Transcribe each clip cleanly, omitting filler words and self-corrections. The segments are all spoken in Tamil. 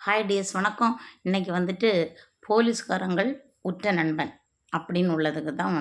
ஹாய் டியர்ஸ் வணக்கம். இன்னைக்கு வந்துட்டு போலீஸ்காரங்கள் உற்ற நண்பன் அப்படின்னு உள்ளதுக்கு தான்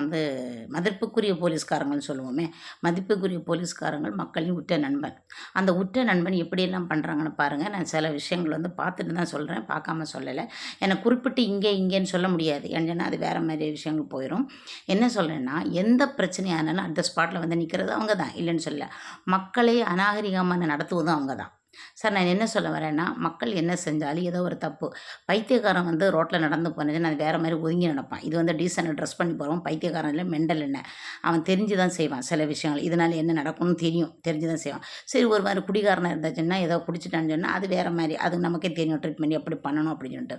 மதிப்புக்குரிய போலீஸ்காரங்கள்னு சொல்லுவோமே. மதிப்புக்குரிய போலீஸ்காரங்கள் மக்களின் உற்ற நண்பன். அந்த உற்ற நண்பன் எப்படியெல்லாம் பண்ணுறாங்கன்னு பாருங்கள். நான் சில விஷயங்கள் பார்த்துட்டு தான் சொல்கிறேன், பார்க்காம சொல்லலை. எனக்கு குறிப்பிட்டு இங்கேன்னு சொல்ல முடியாது. ஏன்னா அது வேறு மாதிரி விஷயங்கள் போயிடும். என்ன சொல்கிறேன்னா, எந்த பிரச்சனையானாலும் அந்த ஸ்பாட்டில் நிற்கிறது அவங்க தான், இல்லைன்னு சொல்லல. மக்களை அநாகரிகமாக நடத்துவதும் அவங்க தான். சார் நான் என்ன சொல்ல வரேன்னா, மக்கள் என்ன செஞ்சாலும் ஏதோ ஒரு தப்பு. பைத்தியக்காரன் ரோட்ல நடந்து போனதுன்னு அது வேறு மாரி ஒதுங்கி நடப்பான். இது டீசென்ட்டா ட்ரெஸ் பண்ணி போறவன் பைத்தியக்காரன் இல்ல, மெண்டல் என்ன. அவன் தெரிஞ்சு தான் செய்வான் சில விஷயங்கள். இதனால என்ன நடக்கும்னு தெரியும். தெரிஞ்சு தான் செய்வான். சரி, ஒரு மாரி குடிகாரனா இருந்தாச்சுன்னா, ஏதோ குடிச்சுட்டான்னு சொன்னா, அது வேற மாரி. அது நமக்கே தெரியும் ட்ரீட்மெண்ட் எப்படி பண்ணணும் அப்படின்னு சொல்லிட்டு.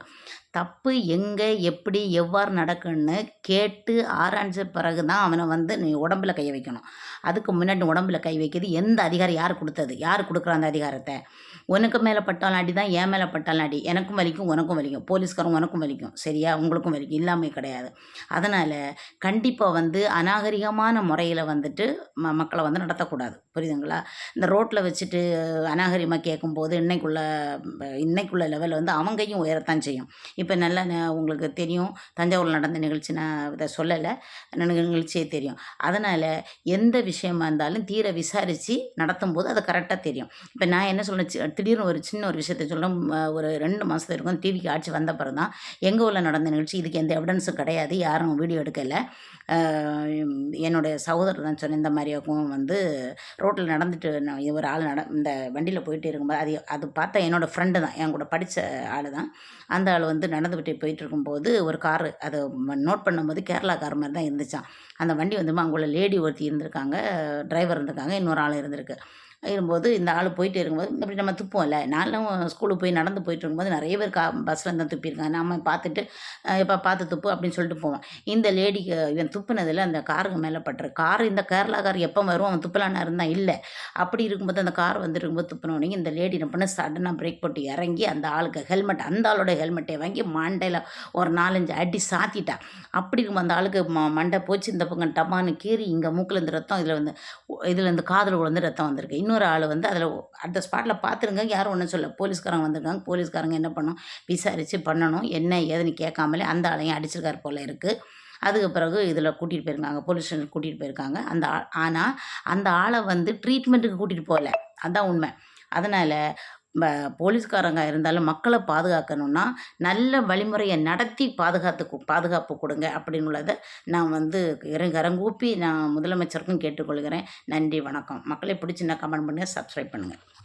தப்பு எங்க, எப்படி, எவ்வாறு நடக்குன்னு கேட்டு ஆராய்ஞ்ச பிறகு தான் அவன நீ உடம்புல கை வைக்கணும். அதுக்கு முன்னாடி உடம்புல கை வைக்கிறது எந்த அதிகாரம் யார் குடுத்தது? யார் குடுக்குறா அந்த அதிகாரத்த? உனக்கு மேல பட்டாலும் அடி தான், என் மேல பட்டாலும் அடி. எனக்கும் வலிக்கும், உனக்கும் வலிக்கும். போலீஸ்காரன் உனக்கும் வலிக்கும். சரியா? உங்களுக்கும் வலிக்கும். இல்லாமை கிடையாது. அதனால கண்டிப்பா அநாகரிகமான முறையில மக்கள நடத்தக்கூடாது. புரியுதுங்களா? இந்த ரோட்ல வச்சுட்டு அநாகரிகமா கேட்கும்போது இன்னைக்குள்ள லெவல் அவங்கயும் உயரத்தான் செய்யும். இப்ப நல்லா உங்களுக்கு தெரியும், தஞ்சாவூர்ல நடந்த நிகழ்ச்சி நான் இத சொல்லல. நிகழ்ச்சியே தெரியும். அதனால எந்த விஷயமா இருந்தாலும் தீர விசாரிச்சு நடத்தும்போது அது கரெக்ட்டா தெரியும். இப்ப நான் என்ன சொல்றேன், திடீர்னு ஒரு சின்ன ஒரு விஷயத்த சொல்றேன். ஒரு 2 மாசத்துக்கு இருக்கும் டிவிக்கு ஆட்சி வந்த பிறகு தான் எங்க ஊர்ல நடந்த நிகழ்ச்சி. இதுக்கு எந்த எவிடன்ஸும் கிடையாது. யாரும் வீடியோ எடுக்கல. என்னுடைய சகோதரர் தான் சொன்னேன். இந்த மாதிரியாக்கும் ரோட்ல நடந்துட்டு ஒரு ஆள் இந்த வண்டியில போயிட்டே இருக்கும்போது அது பார்த்தா என்னோட ஃப்ரெண்டு தான். என் கூட படிச்ச ஆளு தான். அந்த ஆள் நடந்துகிட்டே போயிட்டு இருக்கும்போது ஒரு காரு அது நோட் பண்ணும்போது கேரளா கார் மாரி தான் இருந்துச்சாம். அந்த வண்டி அங்கே உள்ள லேடி ஒருத்தி இருந்திருக்காங்க, டிரைவர் இருந்திருக்காங்க, இன்னொரு ஆள் இருந்திருக்கு. இருக்கும்போது இந்த ஆள் போயிட்டே இருக்கும்போது இப்படி நம்ம துப்போம்ல. நான்லாம் ஸ்கூலுக்கு போய் நடந்து போயிட்டு இருக்கும்போது நிறைய பேர் பஸ்ஸில் தான் துப்பியிருக்காங்க. நம்ம பார்த்துட்டு எப்பா பார்த்து துப்பு அப்படின்னு சொல்லிட்டு போவோம். இந்த லேடிக்கு இவன் துப்புனதில் அந்த காருக்கு மேலே பட்டுரு. கார் இந்த கேரளா கார் எப்போ வரும், அவன் துப்பலான்னு இருந்தால் இல்லை. அப்படி இருக்கும்போது அந்த கார் இருக்கும்போது துப்புனோடனே இந்த லேடி என்ன பண்ண சடனாக பிரேக் போட்டு இறங்கி அந்த ஆளுக்கு ஹெல்மெட், அந்த ஆளோட ஹெல்மெட்டை வாங்கி மண்டையில் ஒரு 4-5 அடி சாத்திட்டா. அப்படி இருக்கும்போது அந்த ஆளுக்கு மண்டை போச்சு. இந்த பக்கம் டமான்னு கீறி இங்கே மூக்கில் இருந்து ரத்தம், இதில் காதில் விழுந்து ரத்தம் வந்திருக்கு. இன்னொரு ஆள் அதில் அந்த ஸ்பாட்டில் பார்த்துருங்க, யாரும் ஒன்றும் சொல்ல. போலீஸ்காரங்க வந்திருக்காங்க. போலீஸ்காரங்க என்ன பண்ணணும், விசாரித்து பண்ணணும். என்ன ஏதுன்னு கேட்காமலே அந்த ஆளையும் அடிச்சிருக்காரு போல இருக்குது. அதுக்கு பிறகு இதில் கூட்டிகிட்டு போயிருக்காங்க, போலீஸ் ஸ்டேஷனுக்கு கூட்டிகிட்டு போயிருக்காங்க. ஆனால் அந்த ஆளை ட்ரீட்மெண்ட்டுக்கு கூட்டிகிட்டு போகல. அதுதான் உண்மை. அதனால் போலீஸ்காரங்க இருந்தாலும் மக்களை பாதுகாக்கணும்னா நல்ல வழிமுறையை நடத்தி பாதுகாப்பு கொடுங்க அப்படின்னு உள்ளதை நான் கரங்கூப்பி நான் முதலமைச்சருக்கும் கேட்டுக்கொள்கிறேன். நன்றி, வணக்கம். மக்களை பிடிச்சிருந்தா கமெண்ட் பண்ணுங்கள், சப்ஸ்கிரைப் பண்ணுங்கள்.